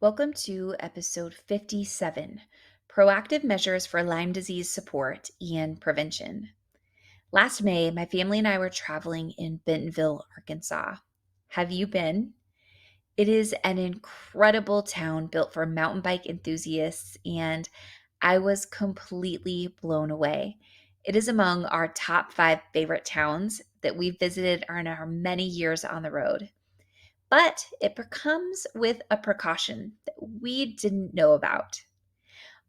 Welcome to episode 57, Proactive Measures for Lyme Disease Support and Prevention. Last May, my family and I were traveling in Bentonville, Arkansas. Have you been? It is an incredible town built for mountain bike enthusiasts, and I was completely blown away. It is among our top 5 favorite towns that we visited in our many years on the road. But it comes with a precaution that we didn't know about.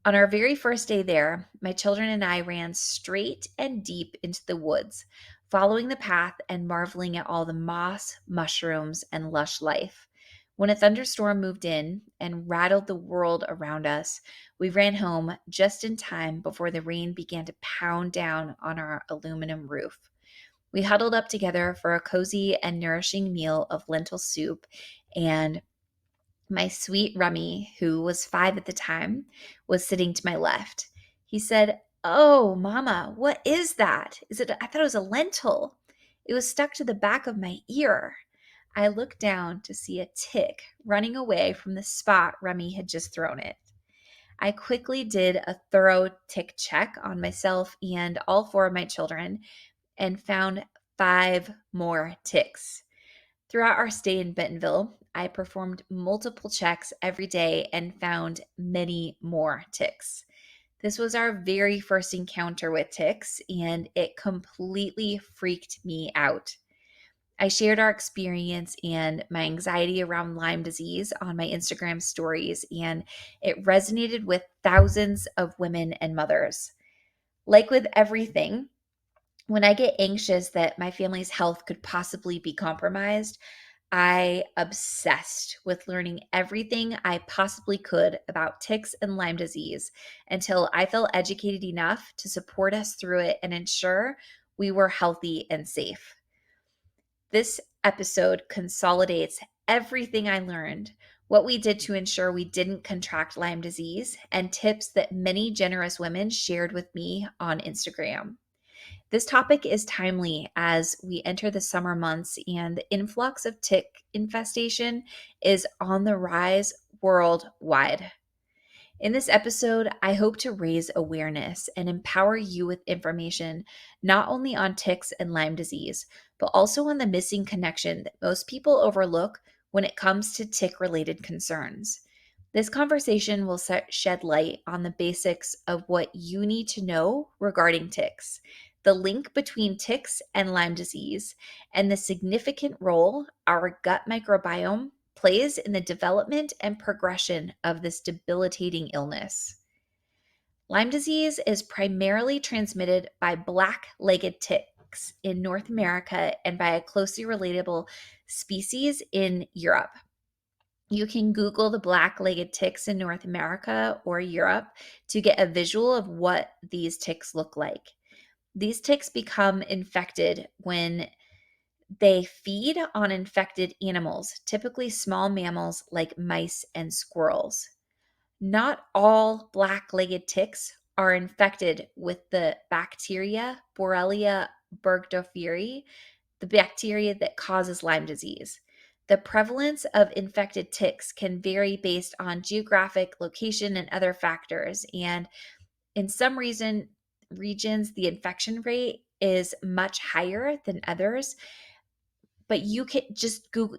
On our very first day there, my children and I ran straight and deep into the woods, following the path and marveling at all the moss, mushrooms, and lush life. When a thunderstorm moved in and rattled the world around us, we ran home just in time before the rain began to pound down on our aluminum roof. We huddled up together for a cozy and nourishing meal of lentil soup, and my sweet Rummy, who was 5 at the time, was sitting to my left. He said, "Oh, Mama, what is that? I thought it was a lentil. It was stuck to the back of my ear." I looked down to see a tick running away from the spot Rummy had just thrown it. I quickly did a thorough tick check on myself and all 4 of my children and found 5 more ticks. Throughout our stay in Bentonville, I performed multiple checks every day and found many more ticks. This was our very first encounter with ticks, and it completely freaked me out. I shared our experience and my anxiety around Lyme disease on my Instagram stories, and it resonated with thousands of women and mothers. Like with everything, when I get anxious that my family's health could possibly be compromised, I obsessed with learning everything I possibly could about ticks and Lyme disease until I felt educated enough to support us through it and ensure we were healthy and safe. This episode consolidates everything I learned, what we did to ensure we didn't contract Lyme disease, and tips that many generous women shared with me on Instagram. This topic is timely as we enter the summer months and the influx of tick infestation is on the rise worldwide. In this episode, I hope to raise awareness and empower you with information not only on ticks and Lyme disease, but also on the missing connection that most people overlook when it comes to tick related concerns. This conversation will shed light on the basics of what you need to know regarding ticks, the link between ticks and Lyme disease, and the significant role our gut microbiome plays in the development and progression of this debilitating illness. Lyme disease is primarily transmitted by black-legged ticks in North America and by a closely relatable species in Europe. You can Google the black-legged ticks in North America or Europe to get a visual of what these ticks look like. These ticks become infected when they feed on infected animals, typically small mammals like mice and squirrels. Not all black-legged ticks are infected with the bacteria Borrelia burgdorferi, the bacteria that causes Lyme disease. The prevalence of infected ticks can vary based on geographic location and other factors, and in some regions the infection rate is much higher than others. But you can just Google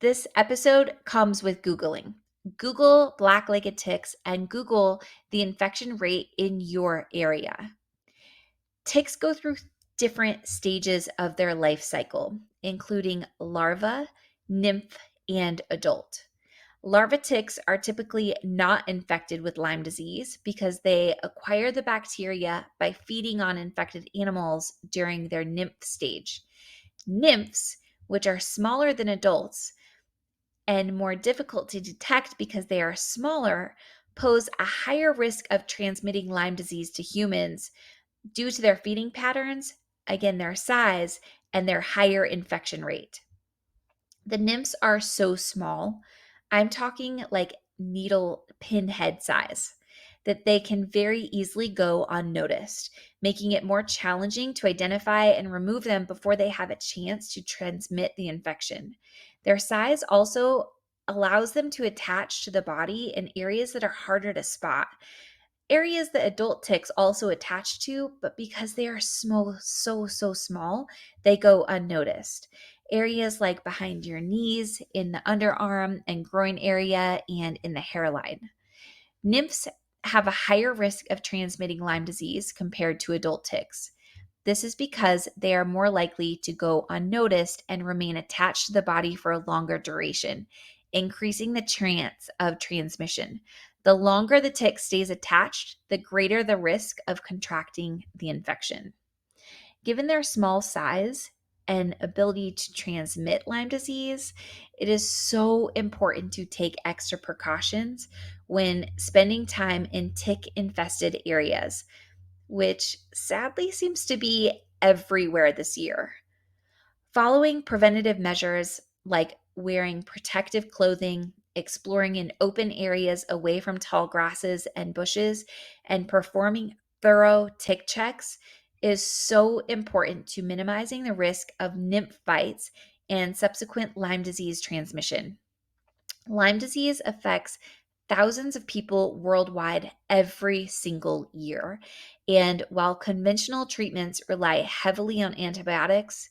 this episode comes with Googling. Google black-legged ticks and Google the infection rate in your area. Ticks go through different stages of their life cycle, including larva, nymph, and adult. Larva ticks are typically not infected with Lyme disease because they acquire the bacteria by feeding on infected animals during their nymph stage. Nymphs, which are smaller than adults and more difficult to detect because they are smaller, pose a higher risk of transmitting Lyme disease to humans due to their feeding patterns, again, their size, and their higher infection rate. The nymphs are so small, I'm talking like needle pinhead size, that they can very easily go unnoticed, making it more challenging to identify and remove them before they have a chance to transmit the infection. Their size also allows them to attach to the body in areas that are harder to spot. Areas that adult ticks also attach to, but because they are small, so small, they go unnoticed. Areas like behind your knees, in the underarm and groin area, and in the hairline. Nymphs have a higher risk of transmitting Lyme disease compared to adult ticks. This is because they are more likely to go unnoticed and remain attached to the body for a longer duration, increasing the chance of transmission. The longer the tick stays attached, the greater the risk of contracting the infection. Given their small size and ability to transmit Lyme disease, it is so important to take extra precautions when spending time in tick infested areas, which sadly seems to be everywhere this year. Following preventative measures like wearing protective clothing, exploring in open areas away from tall grasses and bushes, and performing thorough tick checks is so important to minimizing the risk of nymph bites and subsequent Lyme disease transmission. Lyme disease affects thousands of people worldwide every single year. And while conventional treatments rely heavily on antibiotics,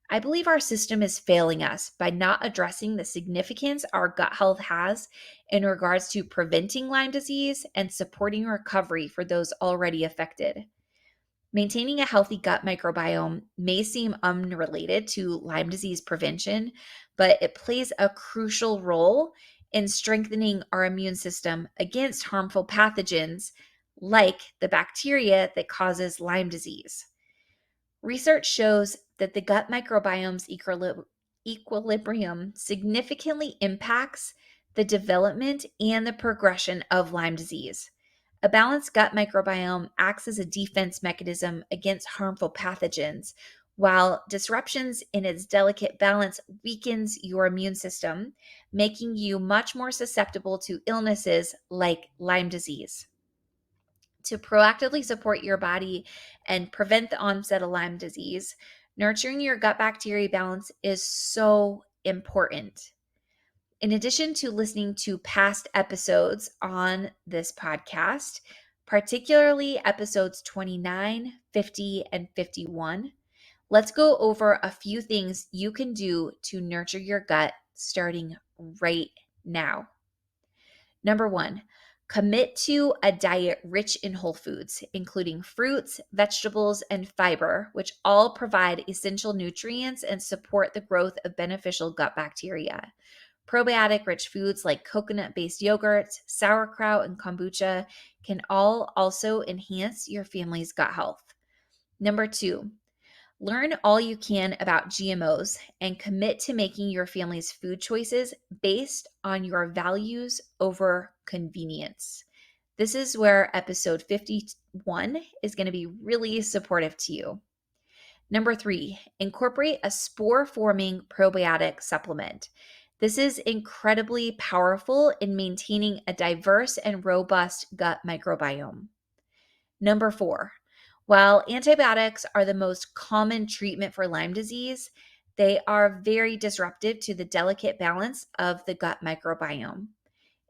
I believe our system is failing us by not addressing the significance our gut health has in regards to preventing Lyme disease and supporting recovery for those already affected. Maintaining a healthy gut microbiome may seem unrelated to Lyme disease prevention, but it plays a crucial role in strengthening our immune system against harmful pathogens like the bacteria that causes Lyme disease. Research shows that the gut microbiome's equilibrium significantly impacts the development and the progression of Lyme disease. A balanced gut microbiome acts as a defense mechanism against harmful pathogens, while disruptions in its delicate balance weakens your immune system, making you much more susceptible to illnesses like Lyme disease. To proactively support your body and prevent the onset of Lyme disease, nurturing your gut bacteria balance is so important. In addition to listening to past episodes on this podcast, particularly episodes 29, 50, and 51, let's go over a few things you can do to nurture your gut starting right now. Number one, commit to a diet rich in whole foods, including fruits, vegetables, and fiber, which all provide essential nutrients and support the growth of beneficial gut bacteria. Probiotic rich foods like coconut based yogurts, sauerkraut, and kombucha can all also enhance your family's gut health. Number two, learn all you can about GMOs and commit to making your family's food choices based on your values over convenience. This is where episode 51 is going to be really supportive to you. Number three, incorporate a spore forming probiotic supplement. This is incredibly powerful in maintaining a diverse and robust gut microbiome. Number four, while antibiotics are the most common treatment for Lyme disease, they are very disruptive to the delicate balance of the gut microbiome.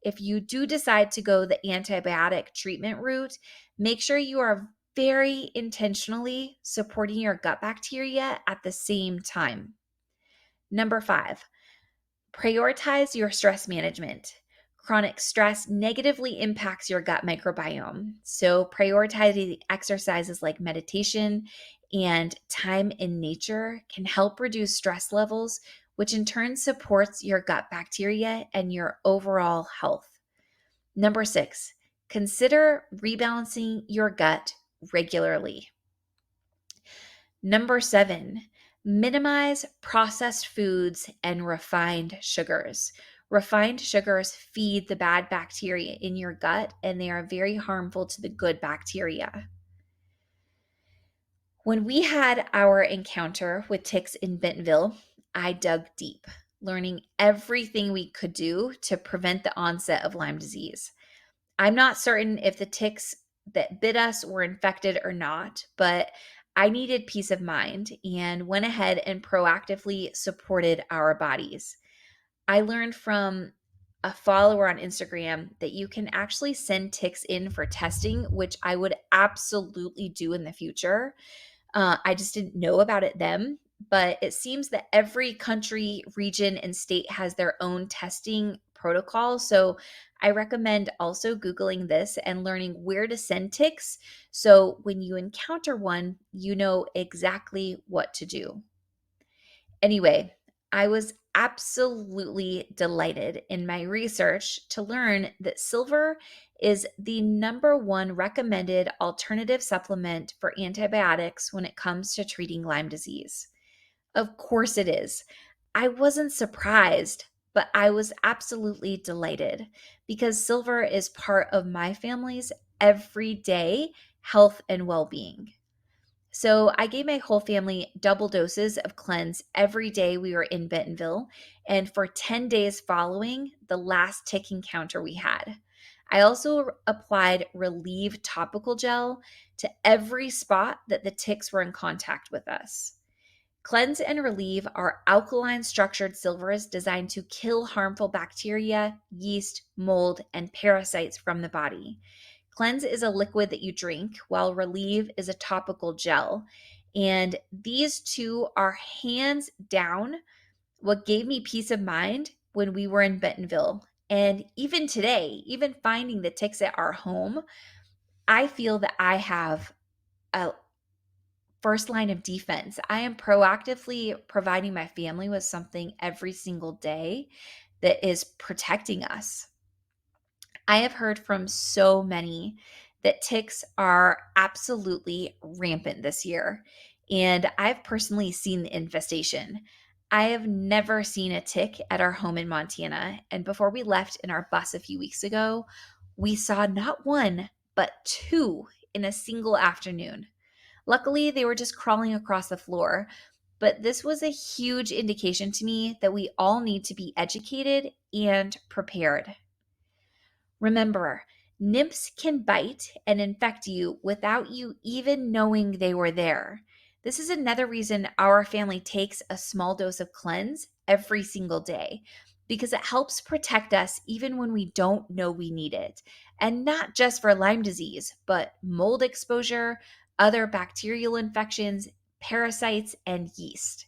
If you do decide to go the antibiotic treatment route, make sure you are very intentionally supporting your gut bacteria at the same time. Number five, prioritize your stress management. Chronic stress negatively impacts your gut microbiome. So, prioritizing exercises like meditation and time in nature can help reduce stress levels, which in turn supports your gut bacteria and your overall health. Number six, consider rebalancing your gut regularly. Number seven, minimize processed foods and refined sugars. Refined sugars feed the bad bacteria in your gut, and they are very harmful to the good bacteria. When we had our encounter with ticks in Bentonville, I dug deep, learning everything we could do to prevent the onset of Lyme disease. I'm not certain if the ticks that bit us were infected or not, but I needed peace of mind and went ahead and proactively supported our bodies. I learned from a follower on Instagram that you can actually send ticks in for testing, which I would absolutely do in the future. I just didn't know about it then, but it seems that every country, region, and state has their own testing protocol. So I recommend also Googling this and learning where to send ticks. So when you encounter one, you know exactly what to do. Anyway, I was absolutely delighted in my research to learn that silver is the number one recommended alternative supplement for antibiotics when it comes to treating Lyme disease. Of course, it is. I wasn't surprised, but I was absolutely delighted because silver is part of my family's everyday health and well being. So I gave my whole family double doses of cleanse every day we were in Bentonville and for 10 days following the last tick encounter we had. I also applied Relieve topical gel to every spot that the ticks were in contact with us. Cleanse and Relieve are alkaline structured silvers designed to kill harmful bacteria, yeast, mold, and parasites from the body. Cleanse is a liquid that you drink, while Relieve is a topical gel. And these two are hands down what gave me peace of mind when we were in Bentonville. And even today, even finding the ticks at our home, I feel that I have a first line of defense. I am proactively providing my family with something every single day that is protecting us. I have heard from so many that ticks are absolutely rampant this year, and I've personally seen the infestation. I have never seen a tick at our home in Montana, and before we left in our bus a few weeks ago, we saw not one, but two in a single afternoon. Luckily, they were just crawling across the floor, but this was a huge indication to me that we all need to be educated and prepared. Remember, nymphs can bite and infect you without you even knowing they were there. This is another reason our family takes a small dose of cleanse every single day because it helps protect us even when we don't know we need it. And not just for Lyme disease, but mold exposure, other bacterial infections, parasites, and yeast.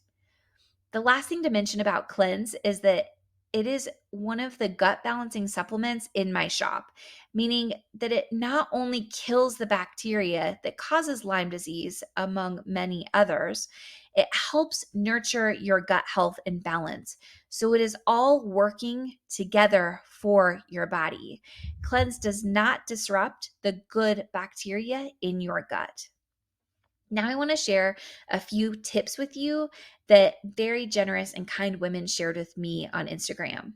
The last thing to mention about cleanse is that it is one of the gut balancing supplements in my shop, meaning that it not only kills the bacteria that causes Lyme disease, among many others, it helps nurture your gut health and balance. So it is all working together for your body. Cleanse does not disrupt the good bacteria in your gut. Now, I want to share a few tips with you that very generous and kind women shared with me on Instagram.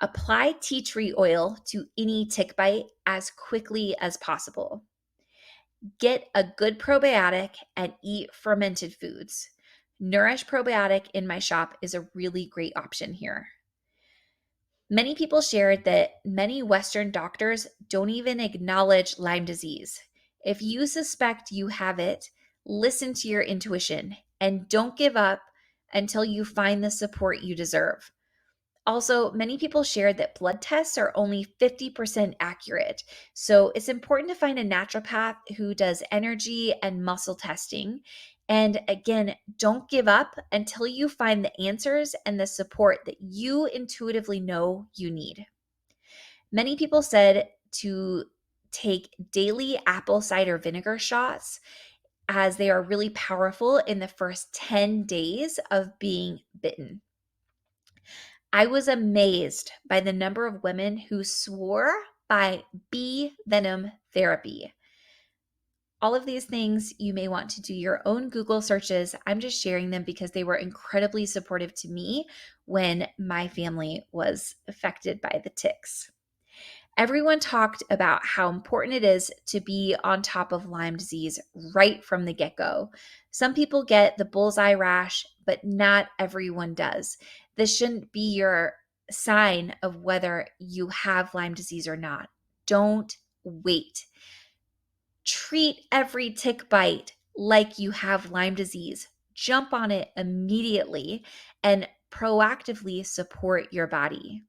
Apply tea tree oil to any tick bite as quickly as possible. Get a good probiotic and eat fermented foods. Nourish Probiotic in my shop is a really great option here. Many people shared that many Western doctors don't even acknowledge Lyme disease. If you suspect you have it, listen to your intuition and don't give up until you find the support you deserve. Also, many people shared that blood tests are only 50% accurate. So it's important to find a naturopath who does energy and muscle testing. And again, don't give up until you find the answers and the support that you intuitively know you need. Many people said to take daily apple cider vinegar shots as they are really powerful in the first 10 days of being bitten. I was amazed by the number of women who swore by bee venom therapy. All of these things, you may want to do your own Google searches. I'm just sharing them because they were incredibly supportive to me when my family was affected by the ticks. Everyone talked about how important it is to be on top of Lyme disease right from the get go. Some people get the bullseye rash, but not everyone does. This shouldn't be your sign of whether you have Lyme disease or not. Don't wait. Treat every tick bite like you have Lyme disease. Jump on it immediately and proactively support your body.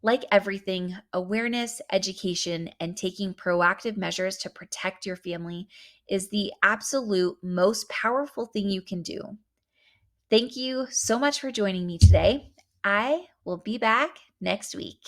Like everything, awareness, education, and taking proactive measures to protect your family is the absolute most powerful thing you can do. Thank you so much for joining me today. I will be back next week.